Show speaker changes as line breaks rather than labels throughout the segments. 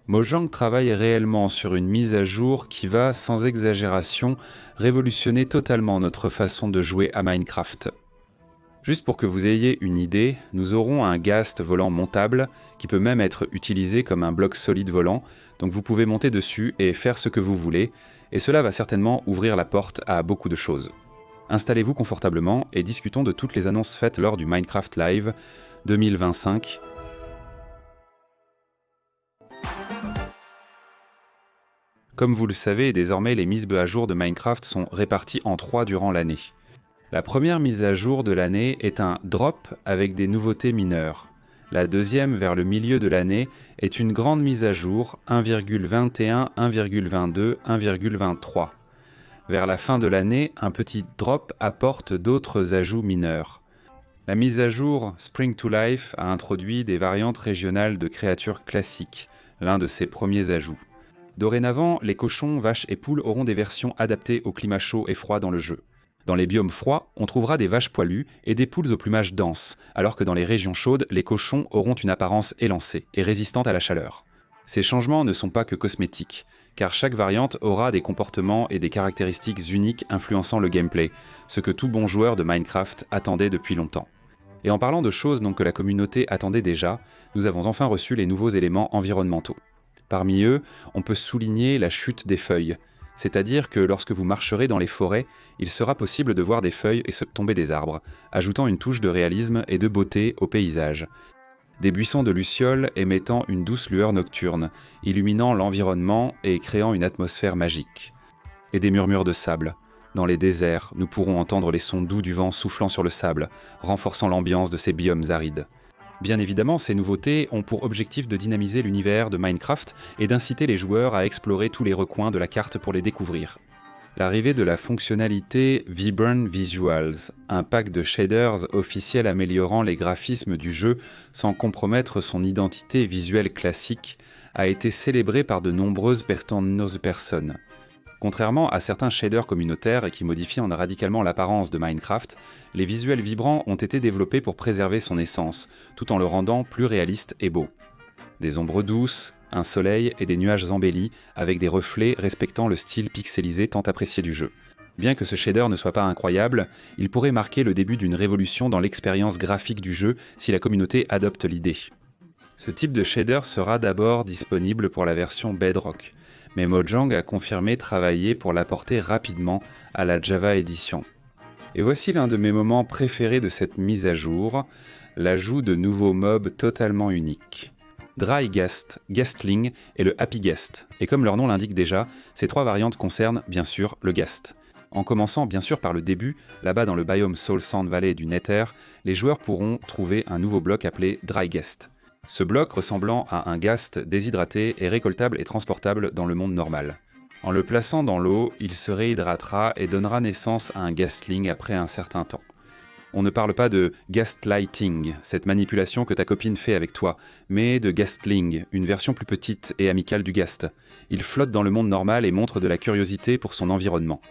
Mojang travaille réellement sur une mise à jour qui va, sans exagération, révolutionner totalement notre façon de jouer à Minecraft. Juste pour que vous ayez une idée, nous aurons un ghast volant montable qui peut même être utilisé comme un bloc solide volant, donc vous pouvez monter dessus et faire ce que vous voulez, et cela va certainement ouvrir la porte à beaucoup de choses. Installez-vous confortablement et discutons de toutes les annonces faites lors du Minecraft Live 2025. Comme vous le savez, désormais les mises à jour de Minecraft sont réparties en 3 durant l'année. La première mise à jour de l'année est un drop avec des nouveautés mineures. La deuxième, vers le milieu de l'année, est une grande mise à jour 1,21, 1,22, 1,23. Vers la fin de l'année, un petit drop apporte d'autres ajouts mineurs. La mise à jour Spring to Life a introduit des variantes régionales de créatures classiques, l'un de ses premiers ajouts. Dorénavant, les cochons, vaches et poules auront des versions adaptées au climat chaud et froid dans le jeu. Dans les biomes froids, on trouvera des vaches poilues et des poules au plumage dense, alors que dans les régions chaudes, les cochons auront une apparence élancée et résistante à la chaleur. Ces changements ne sont pas que cosmétiques, car chaque variante aura des comportements et des caractéristiques uniques influençant le gameplay, ce que tout bon joueur de Minecraft attendait depuis longtemps. Et en parlant de choses que la communauté attendait déjà, nous avons enfin reçu les nouveaux éléments environnementaux. Parmi eux, on peut souligner la chute des feuilles, c'est-à-dire que lorsque vous marcherez dans les forêts, il sera possible de voir des feuilles et tomber des arbres, ajoutant une touche de réalisme et de beauté au paysage. Des buissons de lucioles émettant une douce lueur nocturne, illuminant l'environnement et créant une atmosphère magique. Et des murmures de sable. Dans les déserts, nous pourrons entendre les sons doux du vent soufflant sur le sable, renforçant l'ambiance de ces biomes arides. Bien évidemment, ces nouveautés ont pour objectif de dynamiser l'univers de Minecraft et d'inciter les joueurs à explorer tous les recoins de la carte pour les découvrir. L'arrivée de la fonctionnalité Vibrant Visuals, un pack de shaders officiel améliorant les graphismes du jeu sans compromettre son identité visuelle classique, a été célébrée par de nombreuses personnes. Contrairement à certains shaders communautaires qui modifient radicalement l'apparence de Minecraft, les visuels vibrants ont été développés pour préserver son essence, tout en le rendant plus réaliste et beau. Des ombres douces, un soleil et des nuages embellis, avec des reflets respectant le style pixelisé tant apprécié du jeu. Bien que ce shader ne soit pas incroyable, il pourrait marquer le début d'une révolution dans l'expérience graphique du jeu si la communauté adopte l'idée. Ce type de shader sera d'abord disponible pour la version Bedrock, mais Mojang a confirmé travailler pour l'apporter rapidement à la Java Edition. Et voici l'un de mes moments préférés de cette mise à jour, l'ajout de nouveaux mobs totalement uniques. Dry Ghast, Ghastling et le Happy Ghast. Et comme leur nom l'indique déjà, ces 3 variantes concernent bien sûr le Ghast. En commençant bien sûr par le début, là-bas dans le biome Soul Sand Valley du Nether, les joueurs pourront trouver un nouveau bloc appelé Dry Ghast. Ce bloc, ressemblant à un ghast déshydraté, est récoltable et transportable dans le monde normal. En le plaçant dans l'eau, il se réhydratera et donnera naissance à un ghastling après un certain temps. On ne parle pas de ghastlighting, cette manipulation que ta copine fait avec toi, mais de ghastling, une version plus petite et amicale du ghast. Il flotte dans le monde normal et montre de la curiosité pour son environnement.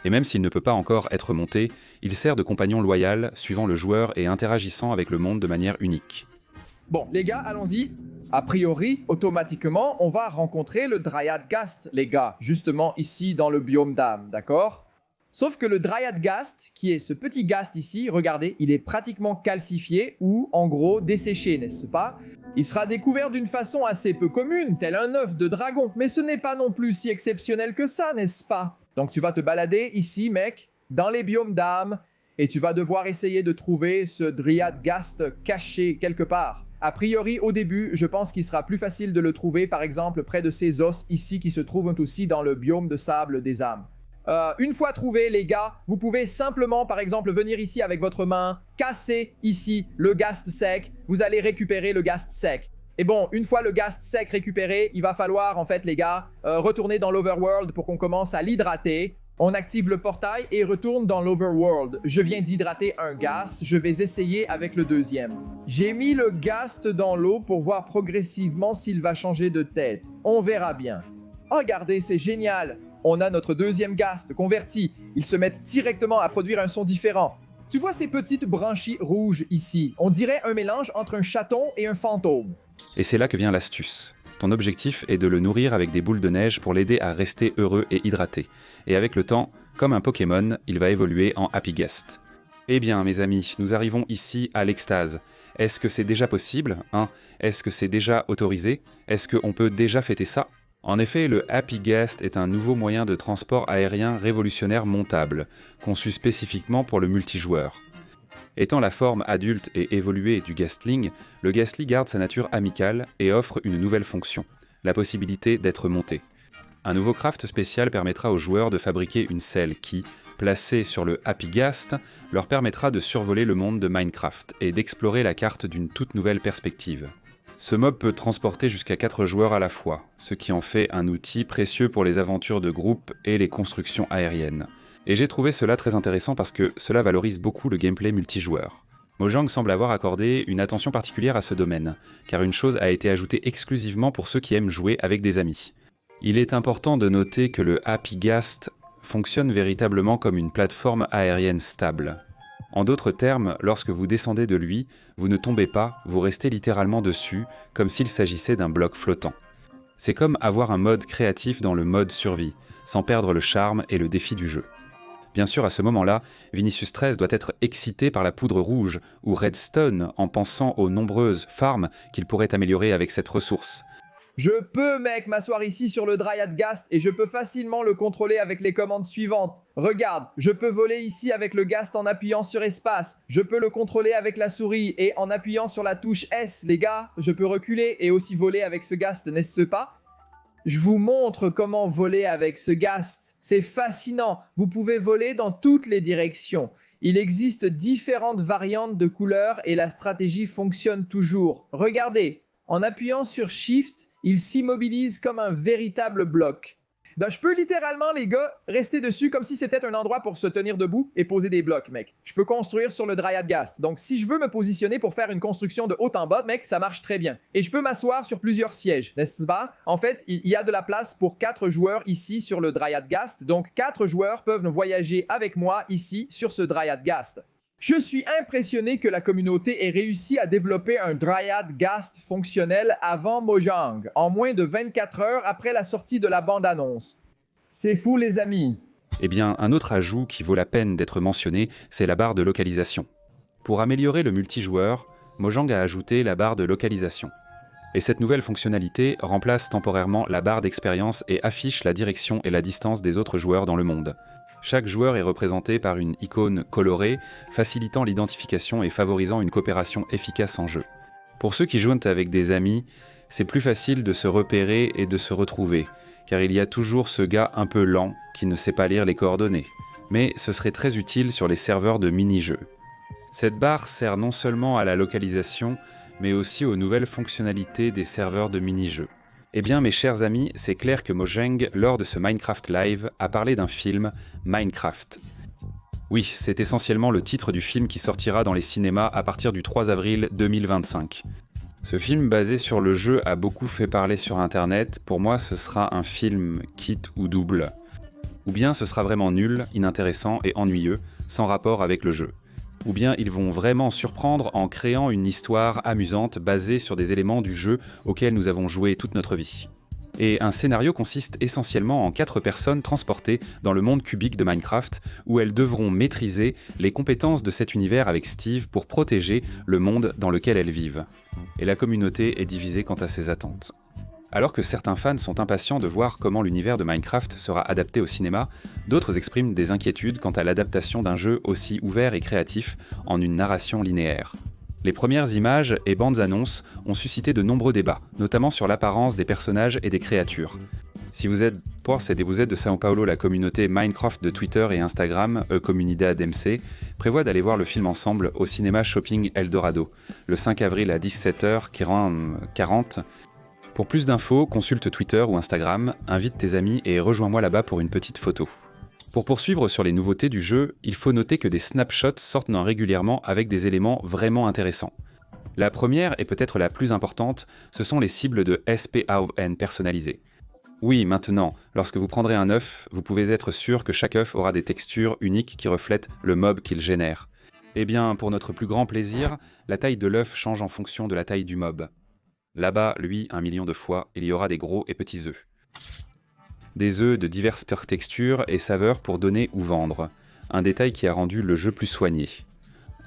Et même s'il ne peut pas encore être monté, il sert de compagnon loyal, suivant le joueur et interagissant avec le monde de manière unique.
Bon, les gars, allons-y. A priori, automatiquement, on va rencontrer le Dryad Ghast, les gars, justement ici dans le biome d'âme, d'accord? Sauf que le Dryad Ghast, qui est ce petit ghast ici, regardez, il est pratiquement calcifié ou, en gros, desséché, n'est-ce pas? Il sera découvert d'une façon assez peu commune, tel un œuf de dragon, mais ce n'est pas non plus si exceptionnel que ça, n'est-ce pas? Donc tu vas te balader ici, mec, dans les biomes d'âme, et tu vas devoir essayer de trouver ce Dryad Ghast caché quelque part. A priori, au début, je pense qu'il sera plus facile de le trouver, par exemple, près de ces os ici qui se trouvent aussi dans le biome de sable des âmes. Une fois trouvé, les gars, vous pouvez simplement, par exemple, venir ici avec votre main, casser ici le ghast sec, vous allez récupérer le ghast sec. Et bon, une fois le ghast sec récupéré, il va falloir, en fait, les gars, retourner dans l'Overworld pour qu'on commence à l'hydrater. On active le portail et retourne dans l'Overworld. Je viens d'hydrater un ghast, je vais essayer avec le deuxième. J'ai mis le ghast dans l'eau pour voir progressivement s'il va changer de tête. On verra bien. Regardez, c'est génial. On a notre deuxième ghast converti. Ils se mettent directement à produire un son différent. Tu vois ces petites branchies rouges ici? On dirait un mélange entre un chaton et un fantôme.
Et c'est là que vient l'astuce. Ton objectif est de le nourrir avec des boules de neige pour l'aider à rester heureux et hydraté. Et avec le temps, comme un Pokémon, il va évoluer en Happy Guest. Eh bien, mes amis, nous arrivons ici à l'extase. Est-ce que c'est déjà possible, hein? Est-ce que c'est déjà autorisé? Est-ce qu'on peut déjà fêter ça? En effet, le Happy Guest est un nouveau moyen de transport aérien révolutionnaire montable, conçu spécifiquement pour le multijoueur. Étant la forme adulte et évoluée du Guestling, le Guestly garde sa nature amicale et offre une nouvelle fonction, la possibilité d'être monté. Un nouveau craft spécial permettra aux joueurs de fabriquer une selle qui, placée sur le Happy Guest, leur permettra de survoler le monde de Minecraft et d'explorer la carte d'une toute nouvelle perspective. Ce mob peut transporter jusqu'à 4 joueurs à la fois, ce qui en fait un outil précieux pour les aventures de groupe et les constructions aériennes. Et j'ai trouvé cela très intéressant parce que cela valorise beaucoup le gameplay multijoueur. Mojang semble avoir accordé une attention particulière à ce domaine, car une chose a été ajoutée exclusivement pour ceux qui aiment jouer avec des amis. Il est important de noter que le Happy Guest fonctionne véritablement comme une plateforme aérienne stable. En d'autres termes, lorsque vous descendez de lui, vous ne tombez pas, vous restez littéralement dessus, comme s'il s'agissait d'un bloc flottant. C'est comme avoir un mode créatif dans le mode survie, sans perdre le charme et le défi du jeu. Bien sûr, à ce moment-là, Vinicius 13 doit être excité par la poudre rouge ou Redstone en pensant aux nombreuses farms qu'il pourrait améliorer avec cette ressource.
Je peux, mec, m'asseoir ici sur le Dryad Ghast et je peux facilement le contrôler avec les commandes suivantes. Regarde, je peux voler ici avec le Ghast en appuyant sur espace. Je peux le contrôler avec la souris et en appuyant sur la touche S, les gars, je peux reculer et aussi voler avec ce Ghast, n'est-ce pas? Je vous montre comment voler avec ce Ghast. C'est fascinant. Vous pouvez voler dans toutes les directions. Il existe différentes variantes de couleurs et la stratégie fonctionne toujours. Regardez, en appuyant sur Shift, il s'immobilise comme un véritable bloc. Donc, je peux littéralement, les gars, rester dessus comme si c'était un endroit pour se tenir debout et poser des blocs, mec. Je peux construire sur le Dryad Ghast. Donc, si je veux me positionner pour faire une construction de haut en bas, mec, ça marche très bien. Et je peux m'asseoir sur plusieurs sièges, n'est-ce pas? En fait, il y a de la place pour 4 joueurs ici sur le Dryad Ghast. Donc, 4 joueurs peuvent voyager avec moi ici sur ce Dryad Ghast. Je suis impressionné que la communauté ait réussi à développer un Dryad Ghast fonctionnel avant Mojang, en moins de 24 heures après la sortie de la bande-annonce. C'est fou, les amis.
Eh bien, un autre ajout qui vaut la peine d'être mentionné, c'est la barre de localisation. Pour améliorer le multijoueur, Mojang a ajouté la barre de localisation. Et cette nouvelle fonctionnalité remplace temporairement la barre d'expérience et affiche la direction et la distance des autres joueurs dans le monde. Chaque joueur est représenté par une icône colorée, facilitant l'identification et favorisant une coopération efficace en jeu. Pour ceux qui jouent avec des amis, c'est plus facile de se repérer et de se retrouver, car il y a toujours ce gars un peu lent qui ne sait pas lire les coordonnées. Mais ce serait très utile sur les serveurs de mini-jeux. Cette barre sert non seulement à la localisation, mais aussi aux nouvelles fonctionnalités des serveurs de mini-jeux. Eh bien, mes chers amis, c'est clair que Mojang, lors de ce Minecraft Live, a parlé d'un film, Minecraft. Oui, c'est essentiellement le titre du film qui sortira dans les cinémas à partir du 3 avril 2025. Ce film basé sur le jeu a beaucoup fait parler sur internet. Pour moi, ce sera un film kit ou double. Ou bien ce sera vraiment nul, inintéressant et ennuyeux, sans rapport avec le jeu. Ou bien ils vont vraiment surprendre en créant une histoire amusante basée sur des éléments du jeu auxquels nous avons joué toute notre vie. Et un scénario consiste essentiellement en 4 personnes transportées dans le monde cubique de Minecraft, où elles devront maîtriser les compétences de cet univers avec Steve pour protéger le monde dans lequel elles vivent. Et la communauté est divisée quant à ses attentes. Alors que certains fans sont impatients de voir comment l'univers de Minecraft sera adapté au cinéma, d'autres expriment des inquiétudes quant à l'adaptation d'un jeu aussi ouvert et créatif en une narration linéaire. Les premières images et bandes annonces ont suscité de nombreux débats, notamment sur l'apparence des personnages et des créatures. Si vous êtes de São Paulo, la communauté Minecraft de Twitter et Instagram, Comunidad MC, prévoit d'aller voir le film ensemble au cinéma Shopping Eldorado, le 5 avril à 17h40. Pour plus d'infos, consulte Twitter ou Instagram, invite tes amis et rejoins-moi là-bas pour une petite photo. Pour poursuivre sur les nouveautés du jeu, il faut noter que des snapshots sortent régulièrement avec des éléments vraiment intéressants. La première, et peut-être la plus importante, ce sont les cibles de SPAWN personnalisées. Oui, maintenant, lorsque vous prendrez un œuf, vous pouvez être sûr que chaque œuf aura des textures uniques qui reflètent le mob qu'il génère. Eh bien, pour notre plus grand plaisir, la taille de l'œuf change en fonction de la taille du mob. Là-bas, lui, 1 million de fois, il y aura des gros et petits œufs. Des œufs de diverses textures et saveurs pour donner ou vendre. Un détail qui a rendu le jeu plus soigné.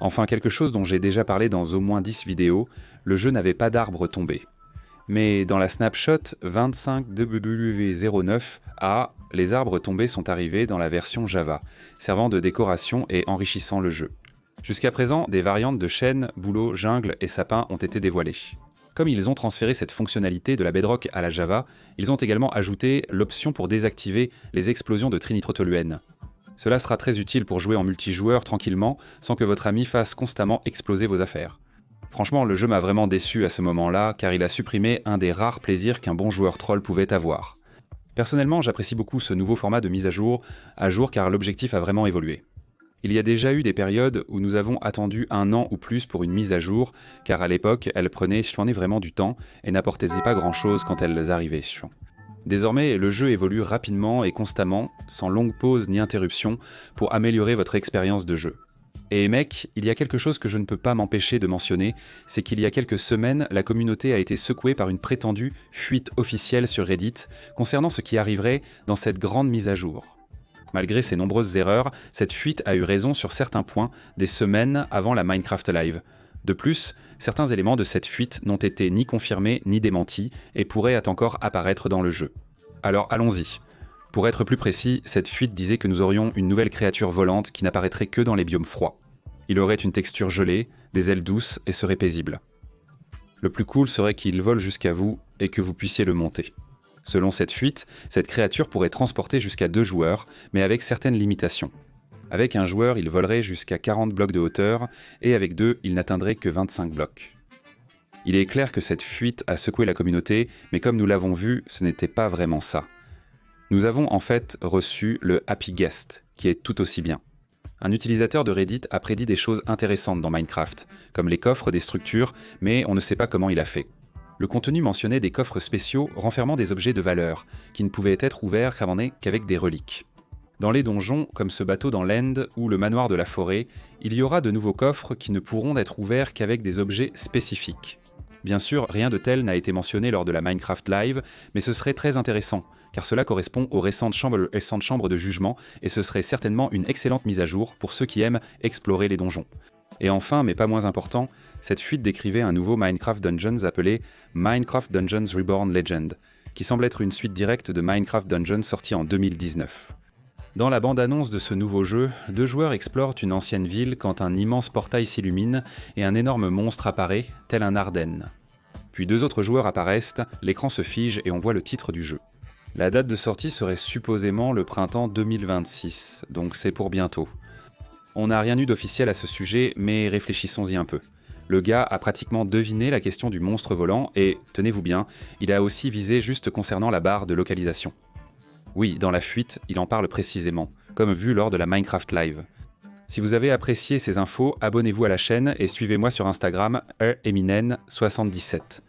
Enfin, quelque chose dont j'ai déjà parlé dans au moins 10 vidéos, le jeu n'avait pas d'arbres tombés. Mais dans la snapshot 25W09A, les arbres tombés sont arrivés dans la version Java, servant de décoration et enrichissant le jeu. Jusqu'à présent, des variantes de chêne, bouleau, jungle et sapin ont été dévoilées. Comme ils ont transféré cette fonctionnalité de la Bedrock à la Java, ils ont également ajouté l'option pour désactiver les explosions de trinitrotoluène. Cela sera très utile pour jouer en multijoueur tranquillement, sans que votre ami fasse constamment exploser vos affaires. Franchement, le jeu m'a vraiment déçu à ce moment-là, car il a supprimé un des rares plaisirs qu'un bon joueur troll pouvait avoir. Personnellement, j'apprécie beaucoup ce nouveau format de mise à jour car l'objectif a vraiment évolué. Il y a déjà eu des périodes où nous avons attendu 1 an ou plus pour une mise à jour, car à l'époque, elles prenaient vraiment du temps et n'apportaient pas grand-chose quand elles arrivaient. Désormais, le jeu évolue rapidement et constamment, sans longue pause ni interruption, pour améliorer votre expérience de jeu. Et mec, il y a quelque chose que je ne peux pas m'empêcher de mentionner, c'est qu'il y a quelques semaines, la communauté a été secouée par une prétendue fuite officielle sur Reddit concernant ce qui arriverait dans cette grande mise à jour. Malgré ses nombreuses erreurs, cette fuite a eu raison sur certains points des semaines avant la Minecraft Live. De plus, certains éléments de cette fuite n'ont été ni confirmés ni démentis et pourraient encore apparaître dans le jeu. Alors allons-y. Pour être plus précis, cette fuite disait que nous aurions une nouvelle créature volante qui n'apparaîtrait que dans les biomes froids. Il aurait une texture gelée, des ailes douces et serait paisible. Le plus cool serait qu'il vole jusqu'à vous et que vous puissiez le monter. Selon cette fuite, cette créature pourrait transporter jusqu'à 2 joueurs, mais avec certaines limitations. Avec un joueur, il volerait jusqu'à 40 blocs de hauteur, et avec 2, il n'atteindrait que 25 blocs. Il est clair que cette fuite a secoué la communauté, mais comme nous l'avons vu, ce n'était pas vraiment ça. Nous avons en fait reçu le Happy Guest, qui est tout aussi bien. Un utilisateur de Reddit a prédit des choses intéressantes dans Minecraft, comme les coffres des structures, mais on ne sait pas comment il a fait. Le contenu mentionnait des coffres spéciaux renfermant des objets de valeur, qui ne pouvaient être ouverts qu'avec des reliques. Dans les donjons, comme ce bateau dans l'End ou le manoir de la forêt, il y aura de nouveaux coffres qui ne pourront être ouverts qu'avec des objets spécifiques. Bien sûr, rien de tel n'a été mentionné lors de la Minecraft Live, mais ce serait très intéressant, car cela correspond aux récentes chambres de jugement, et ce serait certainement une excellente mise à jour pour ceux qui aiment explorer les donjons. Et enfin, mais pas moins important, cette fuite décrivait un nouveau Minecraft Dungeons appelé Minecraft Dungeons Reborn Legend, qui semble être une suite directe de Minecraft Dungeons sortie en 2019. Dans la bande-annonce de ce nouveau jeu, 2 joueurs explorent une ancienne ville quand un immense portail s'illumine et un énorme monstre apparaît, tel un Ardenne. Puis 2 autres joueurs apparaissent, l'écran se fige et on voit le titre du jeu. La date de sortie serait supposément le printemps 2026, donc c'est pour bientôt. On n'a rien eu d'officiel à ce sujet, mais réfléchissons-y un peu. Le gars a pratiquement deviné la question du monstre volant et, tenez-vous bien, il a aussi visé juste concernant la barre de localisation. Oui, dans la fuite, il en parle précisément, comme vu lors de la Minecraft Live. Si vous avez apprécié ces infos, abonnez-vous à la chaîne et suivez-moi sur Instagram, eminen77.